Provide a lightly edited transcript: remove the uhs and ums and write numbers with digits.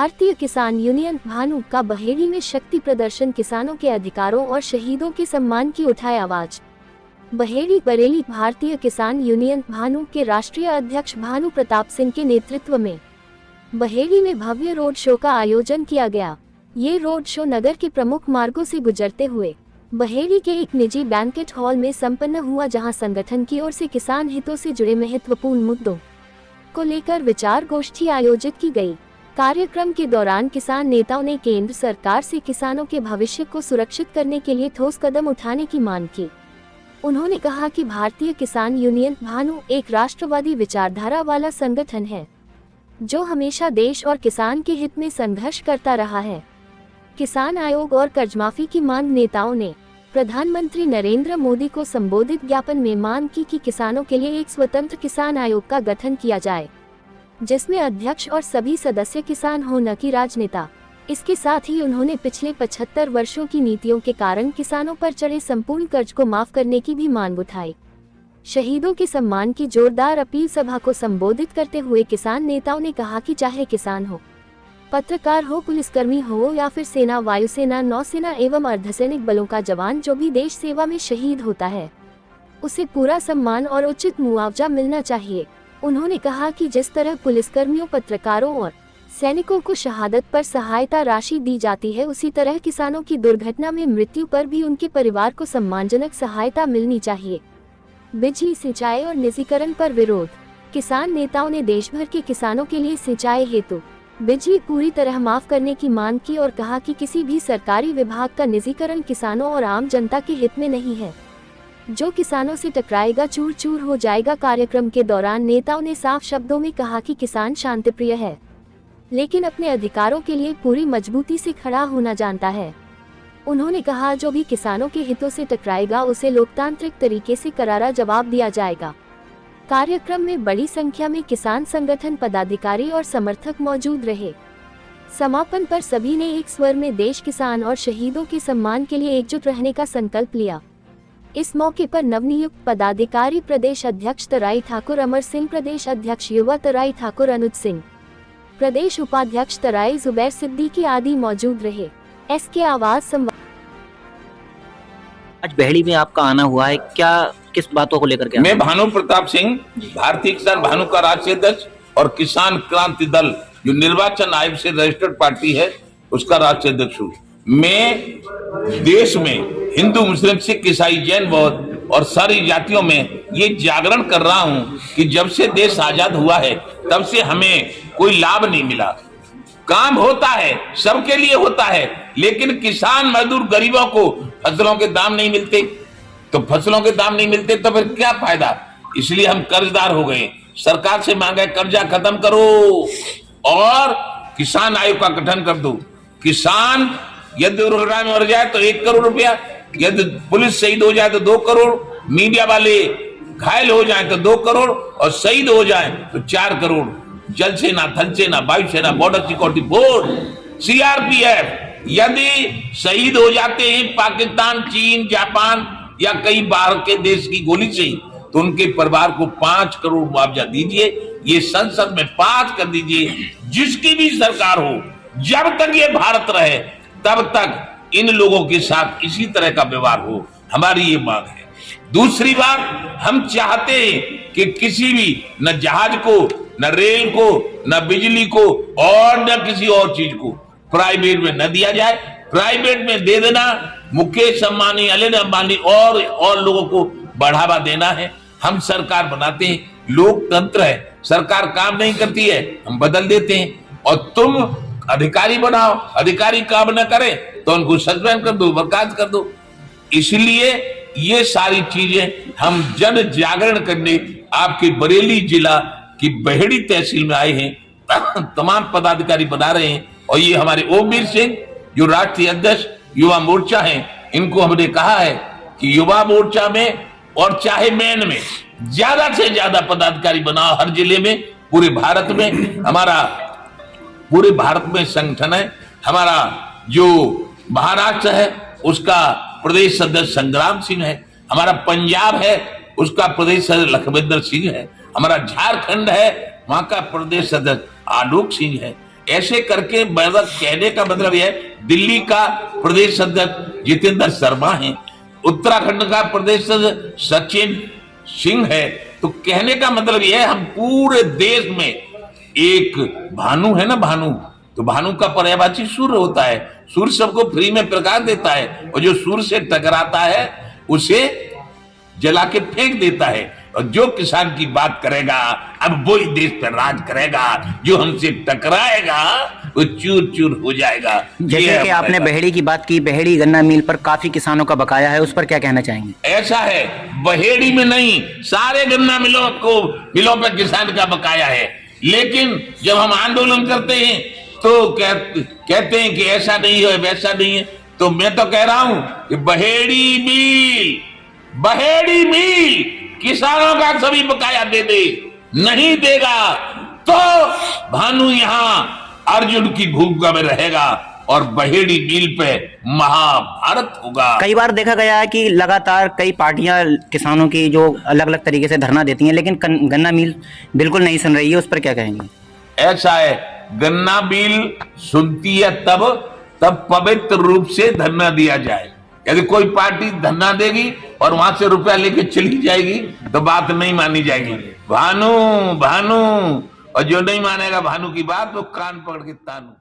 भारतीय किसान यूनियन भानु का बहेड़ी में शक्ति प्रदर्शन, किसानों के अधिकारों और शहीदों के सम्मान की उठाए आवाज। बहेड़ी बरेली भारतीय किसान यूनियन भानु के राष्ट्रीय अध्यक्ष भानु प्रताप सिंह के नेतृत्व में बहेड़ी में भव्य रोड शो का आयोजन किया गया। ये रोड शो नगर के प्रमुख मार्गों से गुजरते हुए बहेड़ी के एक निजी बैंकेट हॉल में संपन्न हुआ, जहां संगठन की ओर से किसान हितों से जुड़े महत्वपूर्ण मुद्दों को लेकर विचार गोष्ठी आयोजित की गई। कार्यक्रम के दौरान किसान नेताओं ने केंद्र सरकार से किसानों के भविष्य को सुरक्षित करने के लिए ठोस कदम उठाने की मांग की। उन्होंने कहा कि भारतीय किसान यूनियन भानु एक राष्ट्रवादी विचारधारा वाला संगठन है, जो हमेशा देश और किसान के हित में संघर्ष करता रहा है। किसान आयोग और कर्जमाफी की मांग नेताओं ने प्रधानमंत्री नरेंद्र मोदी को संबोधित ज्ञापन में मांग की कि किसानों के लिए एक स्वतंत्र किसान आयोग का गठन किया जाए, जिसमें अध्यक्ष और सभी सदस्य किसान हो, न कि राजनेता। इसके साथ ही उन्होंने पिछले 75 वर्षों की नीतियों के कारण किसानों पर चढ़े संपूर्ण कर्ज को माफ करने की भी मांग उठाई। शहीदों के सम्मान की जोरदार अपील सभा को संबोधित करते हुए किसान नेताओं ने कहा कि चाहे किसान हो, पत्रकार हो, पुलिसकर्मी हो या फिर सेना, वायुसेना, नौसेना एवं अर्धसैनिक बलों का जवान जो भी देश सेवा में शहीद होता है, उसे पूरा सम्मान और उचित मुआवजा मिलना चाहिए। उन्होंने कहा कि जिस तरह पुलिसकर्मियों, पत्रकारों और सैनिकों को शहादत पर सहायता राशि दी जाती है, उसी तरह किसानों की दुर्घटना में मृत्यु पर भी उनके परिवार को सम्मानजनक सहायता मिलनी चाहिए। बिजली, सिंचाई और निजीकरण पर विरोध। किसान नेताओं ने देश भर के किसानों के लिए सिंचाई हेतु बिजली पूरी तरह माफ करने की मांग की और कहा कि किसी भी सरकारी विभाग का निजीकरण किसानों और आम जनता के हित में नहीं है। जो किसानों से टकराएगा चूर चूर हो जाएगा। कार्यक्रम के दौरान नेताओं ने साफ शब्दों में कहा कि किसान शांतिप्रिय है, लेकिन अपने अधिकारों के लिए पूरी मजबूती से खड़ा होना जानता है। उन्होंने कहा, जो भी किसानों के हितों से टकराएगा उसे लोकतांत्रिक तरीके से करारा जवाब दिया जाएगा। कार्यक्रम में बड़ी संख्या में किसान संगठन पदाधिकारी और समर्थक मौजूद रहे। समापन पर सभी ने एक स्वर में देश, किसान और शहीदों के सम्मान के लिए एकजुट रहने का संकल्प लिया। इस मौके पर नवनियुक्त पदाधिकारी प्रदेश अध्यक्ष तराई ठाकुर अमर सिंह, प्रदेश अध्यक्ष युवा तराई ठाकुर अनुज सिंह, प्रदेश उपाध्यक्ष तराई जुबैर सिद्दीकी आदि मौजूद रहे। SK आवाज संवाद। आज बहेड़ी में आपका आना हुआ है, क्या किस बातों को लेकर के? मैं भानु प्रताप सिंह, भारतीय किसान भानु का राष्ट्रीय अध्यक्ष और किसान क्रांति दल जो निर्वाचन आयोग से रजिस्टर्ड पार्टी है उसका राष्ट्रीय अध्यक्ष हूँ। मैं देश में हिंदू, मुस्लिम, सिख, ईसाई, जैन, बौद्ध और सारी जातियों में ये जागरण कर रहा हूँ कि जब से देश आजाद हुआ है तब से हमें कोई लाभ नहीं मिला। काम होता है, सबके लिए होता है, लेकिन किसान, मजदूर, गरीबों को फसलों के दाम नहीं मिलते, तो फसलों के दाम नहीं मिलते तो फिर क्या फायदा। इसलिए हम कर्जदार हो गए। सरकार से मांगे कर्जा खत्म करो और किसान आयोग का गठन कर दो। किसान यदि दुर्घटना में मर जाए तो 1 करोड़ रुपया, यदि पुलिस शहीद हो जाए तो 2 करोड़, मीडिया वाले घायल हो जाए तो 2 करोड़ और शहीद हो जाए तो 4 करोड़। जल सेना, थल सेना, वायुसेना, बॉर्डर सिक्योरिटी फोर्स, CRPF यदि शहीद हो जाते हैं पाकिस्तान, चीन, जापान या कई बाहर के देश की गोली से, तो उनके परिवार को 5 करोड़ मुआवजा दीजिए। ये संसद में पास कर दीजिए। जिसकी भी सरकार हो, जब तक ये भारत रहे तब तक इन लोगों के साथ इसी तरह का व्यवहार हो, हमारी ये मांग है। दूसरी बात, हम चाहते हैं कि किसी भी, न जहाज को, न रेल को, न बिजली को और न किसी और चीज को प्राइवेट में न दिया जाए। प्राइवेट में दे देना, मुकेश अंबानी, अनिल अंबानी और लोगों को बढ़ावा देना है। हम सरकार बनाते हैं, लोकतंत्र है, सरकार काम नहीं करती है, हम बदल देते हैं। और तुम अधिकारी बनाओ, अधिकारी काम न करे तो उनको सस्पेंड कर दो, बर्खास्त कर दो। इसलिए ये सारी चीजें हम जन जागरण करने आपके बरेली जिला की बहेड़ी तहसील में आए हैं। तमाम पदाधिकारी बना रहे हैं और ये हमारे ओमवीर सिंह जो राष्ट्रीय अध्यक्ष युवा मोर्चा है, इनको हमने कहा है कि युवा मोर्चा में और चाहे मेन में ज्यादा से ज्यादा पदाधिकारी बनाओ हर जिले में, पूरे भारत में। हमारा पूरे भारत में संगठन है। हमारा जो महाराष्ट्र है उसका प्रदेश सदस्य संग्राम सिंह है, हमारा पंजाब है उसका प्रदेश सदस्य लखविंदर सिंह है, हमारा झारखंड है वहां का प्रदेश सदस्य आलोक सिंह है। ऐसे करके मतलब कहने का मतलब यह है, दिल्ली का प्रदेश अध्यक्ष जितेंद्र शर्मा है, उत्तराखंड का प्रदेश अध्यक्ष सचिन सिंह है। तो कहने का मतलब यह है, हम पूरे देश में एक भानु है ना, भानु, तो भानु का पर्यायवाची सूर्य होता है। सूर्य सबको फ्री में प्रकाश देता है, और जो सूर्य से टकराता है उसे जला के फेंक देता है। और जो किसान की बात करेगा, अब वही देश पर राज करेगा। जो हमसे टकराएगा वो चूर चूर हो जाएगा। जैसे कि आपने बहेड़ी की बात की, बहेड़ी गन्ना मिल पर काफी किसानों का बकाया है, उस पर क्या कहना चाहेंगे? ऐसा है, बहेड़ी में नहीं, सारे गन्ना मिलों पे किसान का बकाया है। लेकिन जब हम आंदोलन करते हैं तो कहते हैं कि ऐसा नहीं है, वैसा नहीं है। तो मैं तो कह रहा हूं कि बहेड़ी मिल किसानों का सभी बकाया दे दे। नहीं देगा तो भानु यहाँ अर्जुन की भूमिका में रहेगा और बहेड़ी मिल पे महाभारत होगा। कई बार देखा गया है कि लगातार कई पार्टियां किसानों की जो अलग अलग तरीके से धरना देती हैं, लेकिन गन्ना मिल बिल्कुल नहीं सुन रही है, उस पर क्या कहेंगे? ऐसा है, गन्ना मिल सुनती है तब पवित्र रूप से धरना दिया जाए। यदि कोई पार्टी धरना देगी और वहां से रुपया लेके चली जाएगी तो बात नहीं मानी जाएगी। भानु, और जो नहीं मानेगा भानु की बात, वो कान पकड़ के तानू।